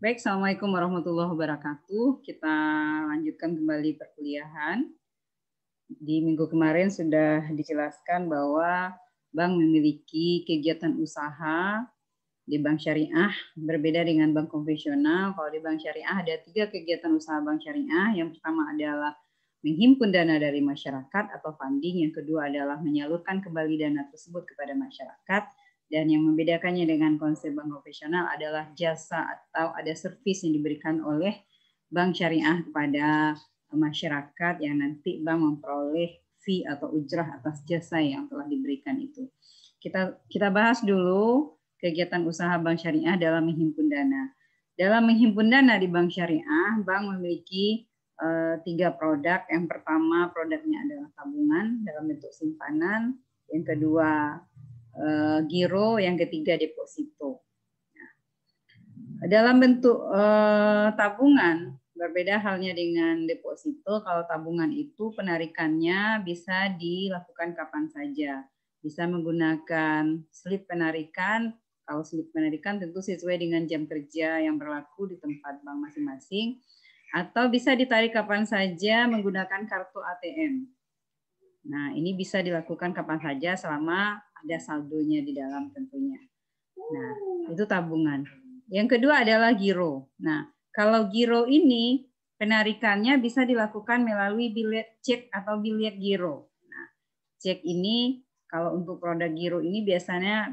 Baik, Assalamualaikum warahmatullahi wabarakatuh. Kita lanjutkan kembali perkuliahan. Di minggu kemarin sudah dijelaskan bahwa bank memiliki kegiatan usaha di bank syariah berbeda dengan bank konvensional. Kalau di bank syariah ada 3 kegiatan usaha bank syariah. Yang pertama adalah menghimpun dana dari masyarakat atau funding. Yang kedua adalah menyalurkan kembali dana tersebut kepada masyarakat. Dan yang membedakannya dengan konsep bank konvensional adalah jasa atau ada servis yang diberikan oleh bank syariah kepada masyarakat yang nanti bank memperoleh fee atau ujrah atas jasa yang telah diberikan itu. Kita bahas dulu kegiatan usaha bank syariah dalam menghimpun dana. Dalam menghimpun dana di bank syariah, bank memiliki 3 produk. Yang pertama produknya adalah tabungan dalam bentuk simpanan. Yang kedua giro, yang ketiga deposito. Dalam bentuk tabungan berbeda halnya dengan deposito. Kalau tabungan itu penarikannya bisa dilakukan kapan saja. Bisa menggunakan slip penarikan. Kalau slip penarikan tentu sesuai dengan jam kerja yang berlaku di tempat bank masing-masing. Atau bisa ditarik kapan saja menggunakan kartu ATM. Nah, ini bisa dilakukan kapan saja selama ada saldonya di dalam tentunya. Nah, itu tabungan. Yang kedua adalah giro. Nah, kalau giro ini penarikannya bisa dilakukan melalui bilet cek atau bilet giro. Nah, cek ini kalau untuk produk giro ini biasanya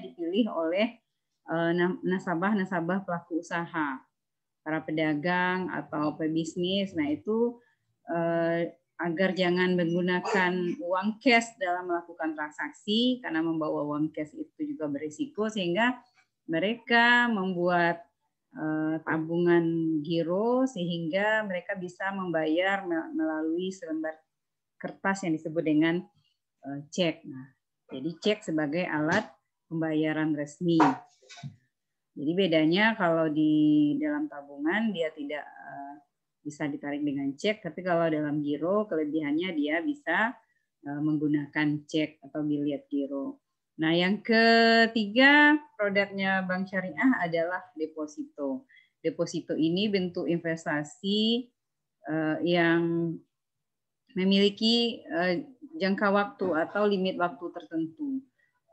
dipilih oleh nasabah-nasabah pelaku usaha, para pedagang atau pebisnis. Nah, itu agar jangan menggunakan uang cash dalam melakukan transaksi, karena membawa uang cash itu juga berisiko, sehingga mereka membuat tabungan giro sehingga mereka bisa membayar melalui selembar kertas yang disebut dengan cek. Nah, jadi cek sebagai alat pembayaran resmi. Jadi bedanya kalau di dalam tabungan dia tidak bisa ditarik dengan cek, tapi kalau dalam giro kelebihannya dia bisa menggunakan cek atau bilet giro. Nah, yang ketiga produknya bank syariah adalah deposito. Deposito ini bentuk investasi yang memiliki jangka waktu atau limit waktu tertentu.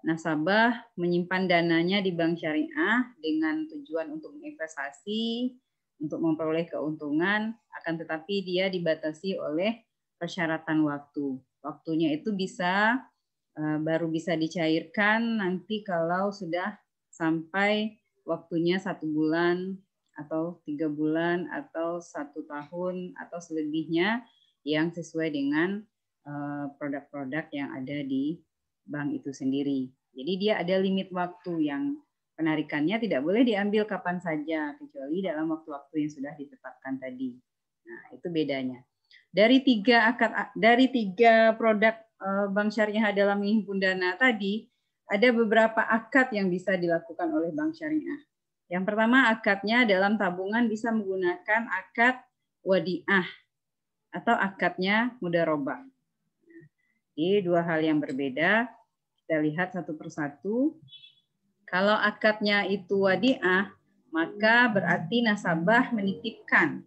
Nasabah menyimpan dananya di bank syariah dengan tujuan untuk investasi, untuk memperoleh keuntungan, akan tetapi dia dibatasi oleh persyaratan waktu. Waktunya itu baru bisa dicairkan nanti kalau sudah sampai waktunya 1 bulan atau 3 bulan atau 1 tahun atau selebihnya yang sesuai dengan produk-produk yang ada di bank itu sendiri. Jadi dia ada limit waktu yang penarikannya tidak boleh diambil kapan saja, kecuali dalam waktu-waktu yang sudah ditetapkan tadi. Nah, itu bedanya. Dari tiga produk bank syariah dalam menghimpun dana tadi, ada beberapa akad yang bisa dilakukan oleh bank syariah. Yang pertama, akadnya dalam tabungan bisa menggunakan akad wadiah atau akadnya mudharabah. Ini 2 hal yang berbeda. Kita lihat satu persatu. Kalau akadnya itu wadiah, maka berarti nasabah menitipkan.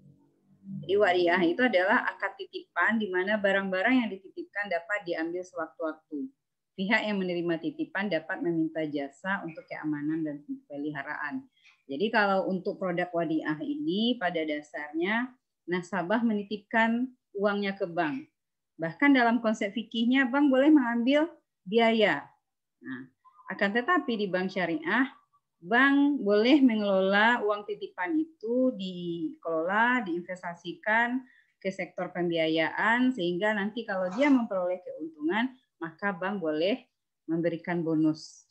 Jadi wadiah itu adalah akad titipan di mana barang-barang yang dititipkan dapat diambil sewaktu-waktu. Pihak yang menerima titipan dapat meminta jasa untuk keamanan dan pemeliharaan. Jadi kalau untuk produk wadiah ini pada dasarnya nasabah menitipkan uangnya ke bank. Bahkan dalam konsep fikihnya bank boleh mengambil biaya. Nah, akan tetapi di bank syariah, bank boleh mengelola uang titipan itu dikelola, diinvestasikan ke sektor pembiayaan, sehingga nanti kalau dia memperoleh keuntungan, maka bank boleh memberikan bonus.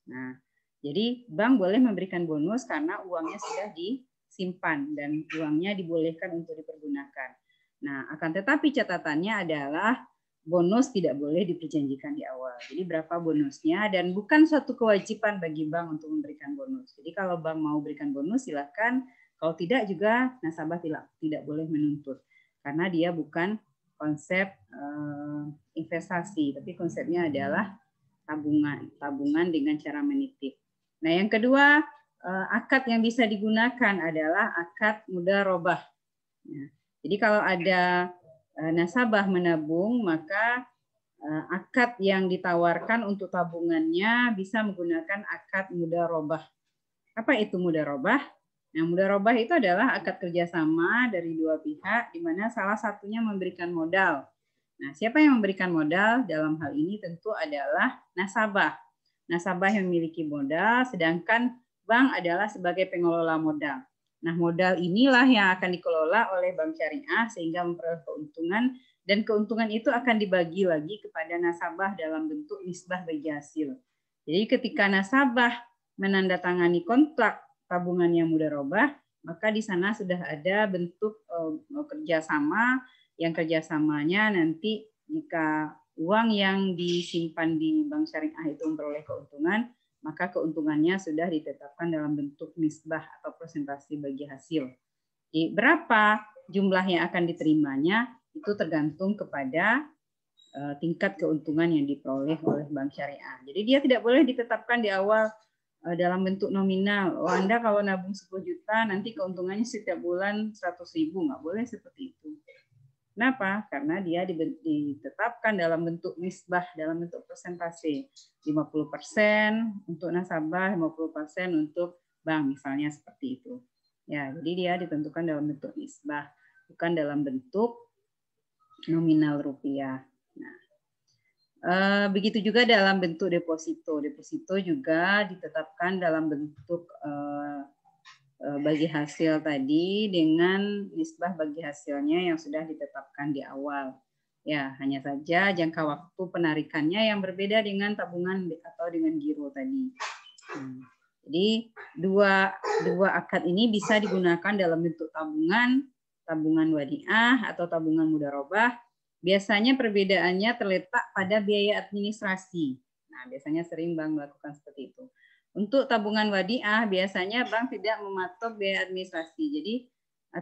Nah, jadi bank boleh memberikan bonus karena uangnya sudah disimpan dan uangnya dibolehkan untuk dipergunakan. Nah, akan tetapi catatannya adalah bonus tidak boleh diperjanjikan di awal. Jadi berapa bonusnya, dan bukan suatu kewajiban bagi bank untuk memberikan bonus. Jadi kalau bank mau berikan bonus silakan, kalau tidak juga nasabah tidak boleh menuntut. Karena dia bukan konsep investasi, tapi konsepnya adalah tabungan dengan cara menitip. Nah, yang kedua akad yang bisa digunakan adalah akad mudharabah. Ya. Jadi kalau ada nasabah menabung, maka akad yang ditawarkan untuk tabungannya bisa menggunakan akad mudharabah. Apa itu mudharabah? Nah, mudharabah itu adalah akad kerjasama dari dua pihak, di mana salah satunya memberikan modal. Nah, siapa yang memberikan modal dalam hal ini tentu adalah nasabah. Nasabah yang memiliki modal, sedangkan bank adalah sebagai pengelola modal. Nah, modal inilah yang akan dikelola oleh bank syariah sehingga memperoleh keuntungan, dan keuntungan itu akan dibagi lagi kepada nasabah dalam bentuk nisbah bagi hasil. Jadi ketika nasabah menandatangani kontrak tabungan yang mudharabah, maka di sana sudah ada bentuk kerjasama, yang kerjasamanya nanti jika uang yang disimpan di bank syariah itu memperoleh keuntungan, maka keuntungannya sudah ditetapkan dalam bentuk nisbah atau persentase bagi hasil. Jadi, berapa jumlah yang akan diterimanya itu tergantung kepada tingkat keuntungan yang diperoleh oleh bank syariah. Jadi dia tidak boleh ditetapkan di awal dalam bentuk nominal. Oh, Anda kalau nabung 10 juta nanti keuntungannya setiap bulan 100.000, nggak boleh seperti itu. Kenapa? Karena dia ditetapkan dalam bentuk nisbah, dalam bentuk persentase. 50% untuk nasabah, 50% untuk bank, misalnya seperti itu. Ya, jadi dia ditentukan dalam bentuk nisbah, bukan dalam bentuk nominal rupiah. Nah, begitu juga dalam bentuk deposito. Deposito juga ditetapkan dalam bentuk bagi hasil tadi dengan nisbah bagi hasilnya yang sudah ditetapkan di awal. Ya, hanya saja jangka waktu penarikannya yang berbeda dengan tabungan atau dengan giro tadi. Jadi dua akad ini bisa digunakan dalam bentuk tabungan wadiah atau tabungan mudharabah. Biasanya perbedaannya terletak pada biaya administrasi. Nah, biasanya sering bank melakukan seperti itu. Untuk tabungan wadiah biasanya bank tidak mematok biaya administrasi. Jadi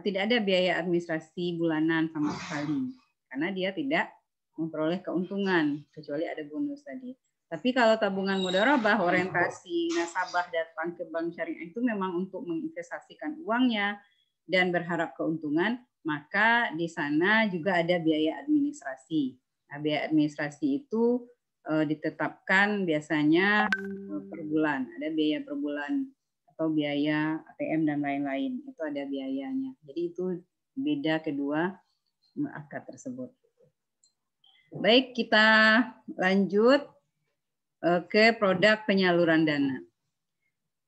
tidak ada biaya administrasi bulanan sama sekali karena dia tidak memperoleh keuntungan kecuali ada bonus tadi. Tapi kalau tabungan mudharabah, orientasi nasabah datang ke bank syariah itu memang untuk menginvestasikan uangnya dan berharap keuntungan, maka di sana juga ada biaya administrasi. Nah, biaya administrasi itu ditetapkan biasanya per bulan, ada biaya per bulan atau biaya ATM dan lain-lain, itu ada biayanya. Jadi itu beda kedua akad tersebut. Baik, kita lanjut ke produk penyaluran dana.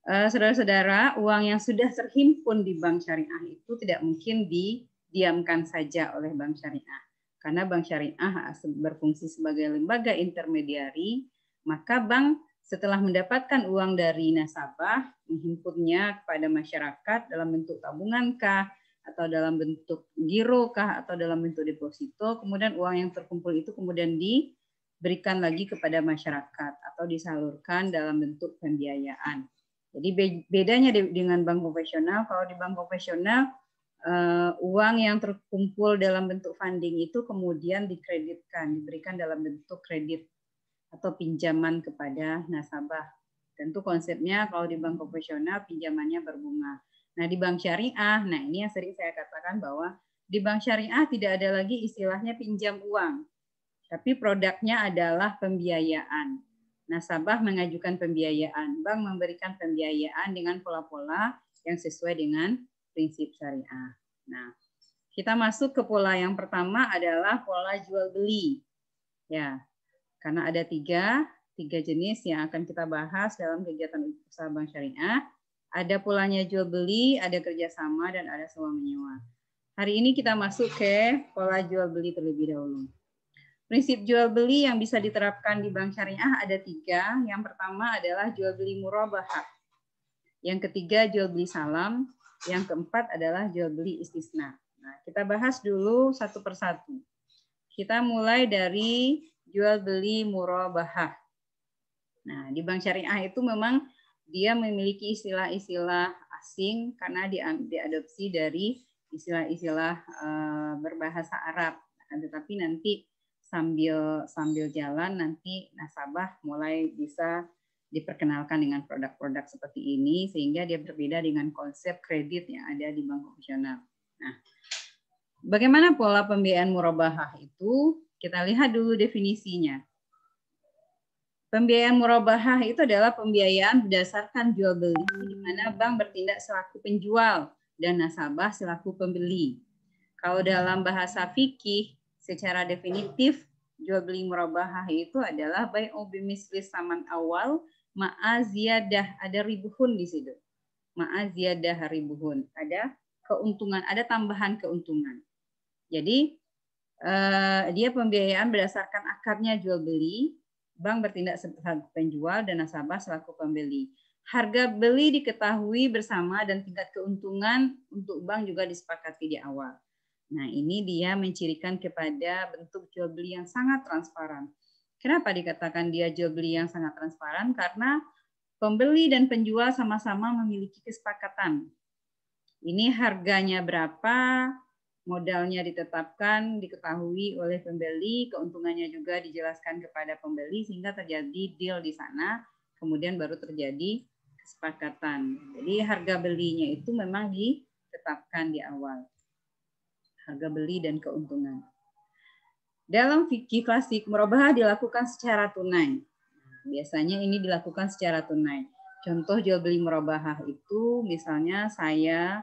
Saudara-saudara, uang yang sudah terhimpun di bank syariah itu tidak mungkin didiamkan saja oleh bank syariah. Karena bank syariah berfungsi sebagai lembaga intermediari, maka bank setelah mendapatkan uang dari nasabah, menghimpunnya kepada masyarakat dalam bentuk tabungan kah, atau dalam bentuk giro kah, atau dalam bentuk deposito, kemudian uang yang terkumpul itu kemudian diberikan lagi kepada masyarakat atau disalurkan dalam bentuk pembiayaan. Jadi bedanya dengan bank konvensional, kalau di bank konvensional uang yang terkumpul dalam bentuk funding itu kemudian dikreditkan, diberikan dalam bentuk kredit atau pinjaman kepada nasabah. Tentu konsepnya kalau di bank konvensional pinjamannya berbunga. Nah, di bank syariah, nah ini yang sering saya katakan bahwa di bank syariah tidak ada lagi istilahnya pinjam uang, tapi produknya adalah pembiayaan. Nasabah mengajukan pembiayaan, bank memberikan pembiayaan dengan pola-pola yang sesuai dengan prinsip syariah. Nah, kita masuk ke pola yang pertama adalah pola jual beli. Ya, karena ada tiga jenis yang akan kita bahas dalam kegiatan usaha bank syariah. Ada polanya jual beli, ada kerjasama, dan ada sewa menyewa. Hari ini kita masuk ke pola jual beli terlebih dahulu. Prinsip jual beli yang bisa diterapkan di bank syariah ada tiga. Yang pertama adalah jual beli murabahah. Yang ketiga jual beli salam. Yang keempat adalah jual beli istisna. Nah, kita bahas dulu satu persatu. Kita mulai dari jual beli murabahah. Nah, di bank syariah itu memang dia memiliki istilah-istilah asing karena diadopsi dari istilah-istilah berbahasa Arab. Tetapi nanti sambil jalan nanti nasabah mulai bisa diperkenalkan dengan produk-produk seperti ini sehingga dia berbeda dengan konsep kredit yang ada di bank konvensional. Nah, bagaimana pola pembiayaan murabahah itu? Kita lihat dulu definisinya. Pembiayaan murabahah itu adalah pembiayaan berdasarkan jual beli di mana bank bertindak selaku penjual dan nasabah selaku pembeli. Kalau dalam bahasa fikih secara definitif jual beli murabahah itu adalah bai'u bimislis saman awal ma'a ziyadah, ada ribuhun di situ. Ma'a ziyadah ribuhun, ada keuntungan, ada tambahan keuntungan. Jadi dia pembiayaan berdasarkan akadnya jual beli, bank bertindak sebagai penjual dan nasabah selaku pembeli. Harga beli diketahui bersama dan tingkat keuntungan untuk bank juga disepakati di awal. Nah, ini dia mencirikan kepada bentuk jual beli yang sangat transparan. Kenapa dikatakan dia jual beli yang sangat transparan? Karena pembeli dan penjual sama-sama memiliki kesepakatan. Ini harganya berapa, modalnya ditetapkan, diketahui oleh pembeli, keuntungannya juga dijelaskan kepada pembeli sehingga terjadi deal di sana, kemudian baru terjadi kesepakatan. Jadi harga belinya itu memang ditetapkan di awal. Harga beli dan keuntungan. Dalam fikih klasik, murabahah dilakukan secara tunai. Biasanya ini dilakukan secara tunai. Contoh jual beli murabahah itu misalnya saya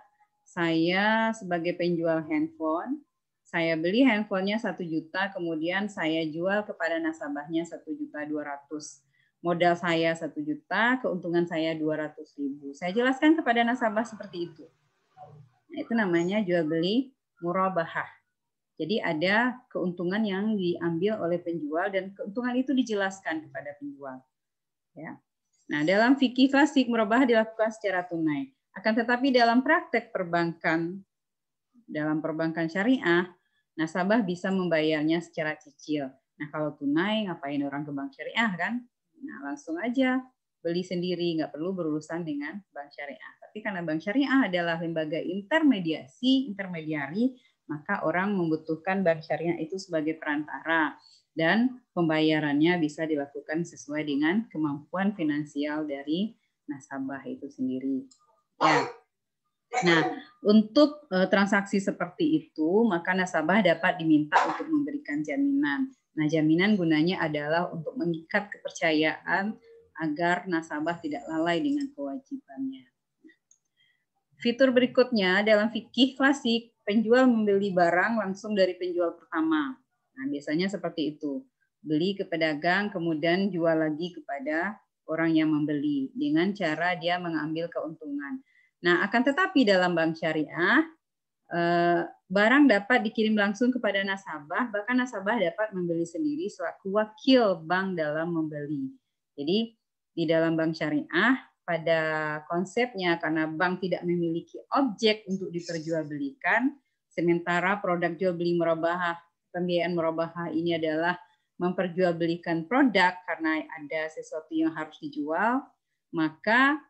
sebagai penjual handphone, saya beli handphonenya 1 juta, kemudian saya jual kepada nasabahnya 1.200.000. Modal saya 1 juta, keuntungan saya 200.000. Saya jelaskan kepada nasabah seperti itu. Nah, itu namanya jual beli murabahah. Jadi ada keuntungan yang diambil oleh penjual dan keuntungan itu dijelaskan kepada penjual. Ya. Nah, dalam fikih klasik murabahah dilakukan secara tunai. Akan tetapi dalam praktek perbankan, dalam perbankan syariah, nasabah bisa membayarnya secara cicil. Nah, kalau tunai ngapain orang ke bank syariah kan? Nah, langsung aja beli sendiri, nggak perlu berurusan dengan bank syariah. Tapi karena bank syariah adalah lembaga intermediari, maka orang membutuhkan bank syariah itu sebagai perantara dan pembayarannya bisa dilakukan sesuai dengan kemampuan finansial dari nasabah itu sendiri. Ya. Nah, untuk transaksi seperti itu, maka nasabah dapat diminta untuk memberikan jaminan. Nah, jaminan gunanya adalah untuk mengikat kepercayaan agar nasabah tidak lalai dengan kewajibannya. Fitur berikutnya dalam fikih klasik, penjual membeli barang langsung dari penjual pertama. Nah, biasanya seperti itu. Beli ke pedagang, kemudian jual lagi kepada orang yang membeli dengan cara dia mengambil keuntungan. Nah, akan tetapi dalam bank syariah, barang dapat dikirim langsung kepada nasabah, bahkan nasabah dapat membeli sendiri selaku wakil bank dalam membeli. Jadi, di dalam bank syariah, pada konsepnya karena bank tidak memiliki objek untuk diperjualbelikan, sementara produk jual beli murabahah, pembiayaan murabahah ini adalah memperjualbelikan produk karena ada sesuatu yang harus dijual, maka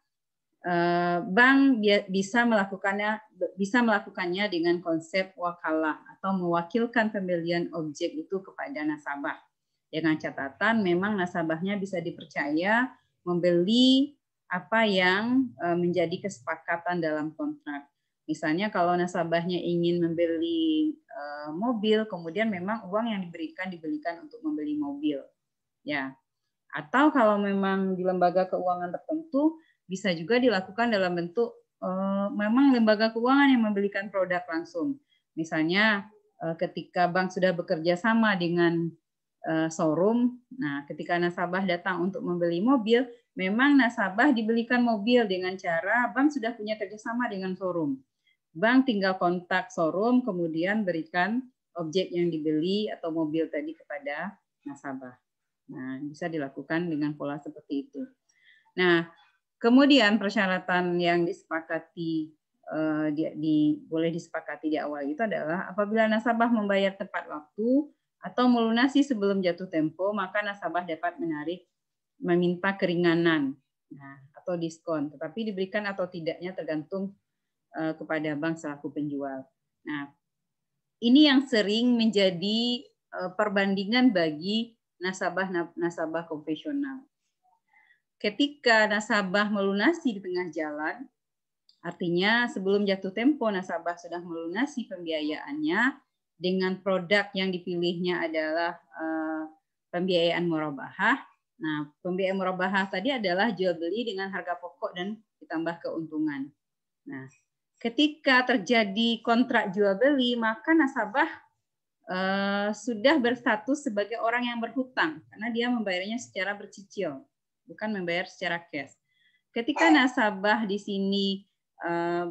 bank bisa melakukannya dengan konsep wakalah atau mewakilkan pembelian objek itu kepada nasabah. Dengan catatan memang nasabahnya bisa dipercaya membeli apa yang menjadi kesepakatan dalam kontrak. Misalnya kalau nasabahnya ingin membeli mobil, kemudian memang uang yang diberikan untuk membeli mobil. Ya. Atau kalau memang di lembaga keuangan tertentu bisa juga dilakukan dalam bentuk memang lembaga keuangan yang membelikan produk langsung. Misalnya ketika bank sudah bekerja sama dengan showroom, nah ketika nasabah datang untuk membeli mobil, memang nasabah dibelikan mobil dengan cara bank sudah punya kerjasama dengan showroom. Bank tinggal kontak showroom, kemudian berikan objek yang dibeli atau mobil tadi kepada nasabah. Nah, bisa dilakukan dengan pola seperti itu. Nah, kemudian persyaratan yang disepakati boleh disepakati di awal itu adalah apabila nasabah membayar tepat waktu atau melunasi sebelum jatuh tempo, maka nasabah dapat meminta keringanan atau diskon, tetapi diberikan atau tidaknya tergantung kepada bank selaku penjual. Nah, ini yang sering menjadi perbandingan bagi nasabah konvensional. ketika nasabah melunasi di tengah jalan, artinya sebelum jatuh tempo nasabah sudah melunasi pembiayaannya dengan produk yang dipilihnya adalah pembiayaan murabahah. Nah, pembiayaan murabahah tadi adalah jual beli dengan harga pokok dan ditambah keuntungan. Nah, ketika terjadi kontrak jual beli, maka nasabah sudah berstatus sebagai orang yang berhutang karena dia membayarnya secara bercicil, bukan membayar secara cash. Ketika nasabah di sini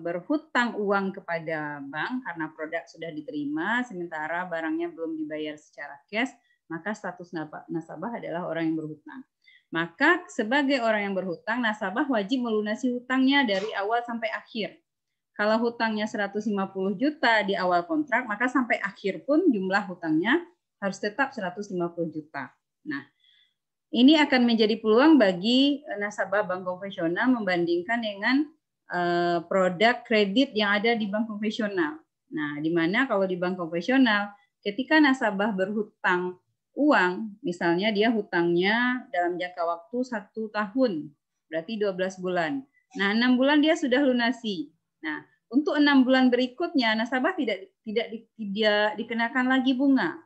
berhutang uang kepada bank karena produk sudah diterima, sementara barangnya belum dibayar secara cash, maka status nasabah adalah orang yang berhutang. Maka sebagai orang yang berhutang, nasabah wajib melunasi hutangnya dari awal sampai akhir. Kalau hutangnya 150 juta di awal kontrak, maka sampai akhir pun jumlah hutangnya harus tetap 150 juta. Nah, ini akan menjadi peluang bagi nasabah bank konvensional membandingkan dengan produk kredit yang ada di bank konvensional. Nah, di mana kalau di bank konvensional, ketika nasabah berhutang uang, misalnya dia hutangnya dalam jangka waktu 1 tahun, berarti 12 bulan. Nah, 6 bulan dia sudah lunasi. Nah, untuk 6 bulan berikutnya, nasabah tidak dikenakan lagi bunga.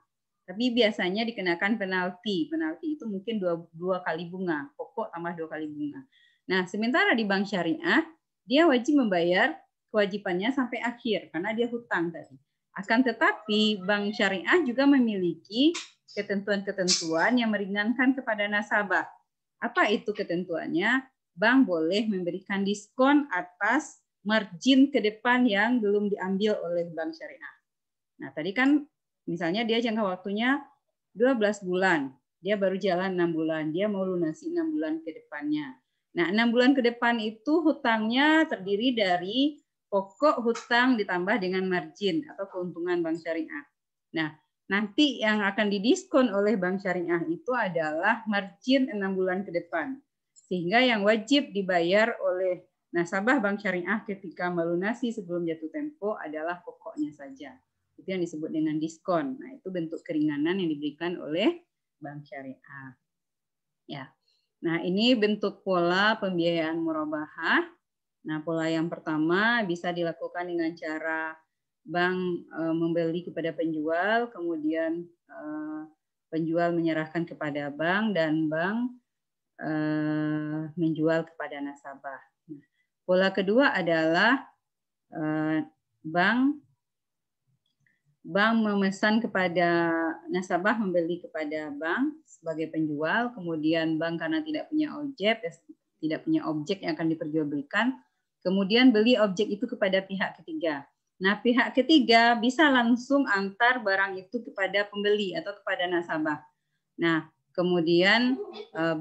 Tapi biasanya dikenakan penalti. Penalti itu mungkin dua kali bunga, pokok tambah 2 kali bunga. Nah, sementara di bank syariah, dia wajib membayar kewajibannya sampai akhir karena dia hutang tadi. Akan tetapi bank syariah juga memiliki ketentuan-ketentuan yang meringankan kepada nasabah. Apa itu ketentuannya? Bank boleh memberikan diskon atas margin ke depan yang belum diambil oleh bank syariah. Nah, tadi kan misalnya dia jangka waktunya 12 bulan, dia baru jalan 6 bulan, dia mau lunasi 6 bulan ke depannya. Nah, 6 bulan ke depan itu hutangnya terdiri dari pokok hutang ditambah dengan margin atau keuntungan bank syariah. Nah, nanti yang akan didiskon oleh bank syariah itu adalah margin 6 bulan ke depan. Sehingga yang wajib dibayar oleh nasabah bank syariah ketika melunasi sebelum jatuh tempo adalah pokoknya saja. Itu yang disebut dengan diskon. Nah, itu bentuk keringanan yang diberikan oleh bank syariah. Ya. Nah, ini bentuk pola pembiayaan murabahah. Nah, pola yang pertama bisa dilakukan dengan cara bank membeli kepada penjual, kemudian penjual menyerahkan kepada bank dan bank menjual kepada nasabah. Nah, pola kedua adalah bank memesan kepada nasabah, membeli kepada bank sebagai penjual, kemudian bank karena tidak punya objek yang akan diperjualbelikan, kemudian beli objek itu kepada pihak ketiga. Nah, pihak ketiga bisa langsung antar barang itu kepada pembeli atau kepada nasabah. Nah, kemudian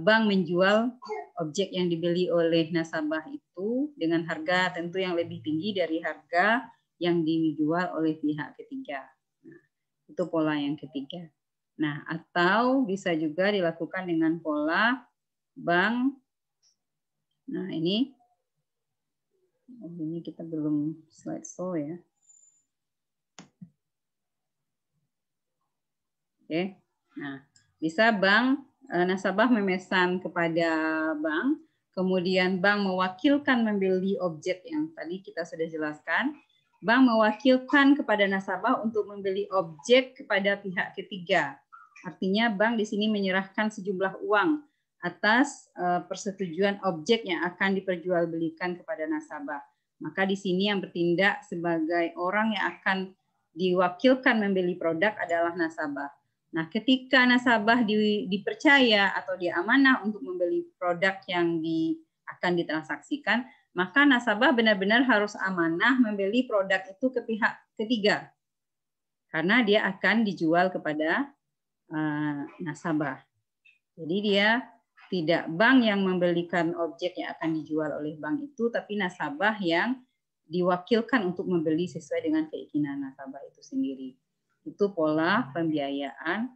bank menjual objek yang dibeli oleh nasabah itu dengan harga tentu yang lebih tinggi dari harga yang dijual oleh pihak ketiga. Nah, itu pola yang ketiga. Nah, atau bisa juga dilakukan dengan pola bank. Nah, ini kita belum slideshow ya. Oke. Nah, bisa bank nasabah memesan kepada bank, kemudian bank mewakilkan membeli objek yang tadi kita sudah jelaskan. Bank mewakilkan kepada nasabah untuk membeli objek kepada pihak ketiga. Artinya bank di sini menyerahkan sejumlah uang atas persetujuan objek yang akan diperjualbelikan kepada nasabah. Maka di sini yang bertindak sebagai orang yang akan diwakilkan membeli produk adalah nasabah. Nah, ketika nasabah dipercaya atau diamanah untuk membeli produk yang akan ditransaksikan, maka nasabah benar-benar harus amanah membeli produk itu ke pihak ketiga. Karena dia akan dijual kepada nasabah. Jadi dia tidak bank yang membelikan objek yang akan dijual oleh bank itu, tapi nasabah yang diwakilkan untuk membeli sesuai dengan keinginan nasabah itu sendiri. Itu pola pembiayaan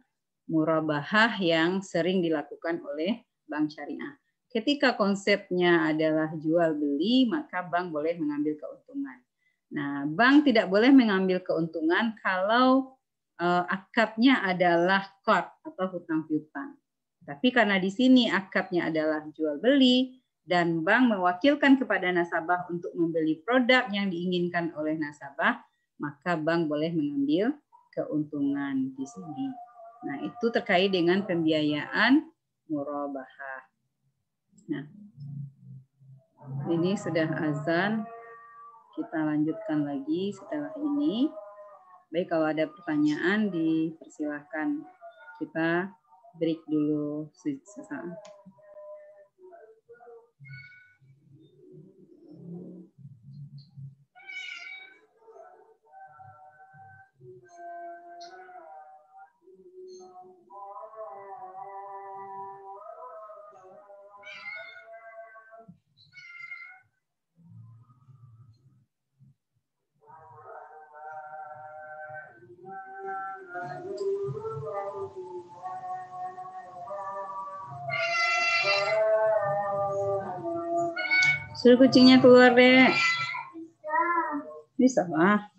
murabahah yang sering dilakukan oleh bank syariah. Ketika konsepnya adalah jual beli, maka bank boleh mengambil keuntungan. Nah, bank tidak boleh mengambil keuntungan kalau akadnya adalah qard atau hutang piutang. Tapi karena di sini akadnya adalah jual beli dan bank mewakilkan kepada nasabah untuk membeli produk yang diinginkan oleh nasabah, maka bank boleh mengambil keuntungan di sini. Nah, itu terkait dengan pembiayaan murabahah. Nah, ini sudah azan. Kita lanjutkan lagi setelah ini. Baik, kalau ada pertanyaan dipersilahkan. Kita break dulu sesaat. Suruh kucingnya keluar deh. Bisa, Pak.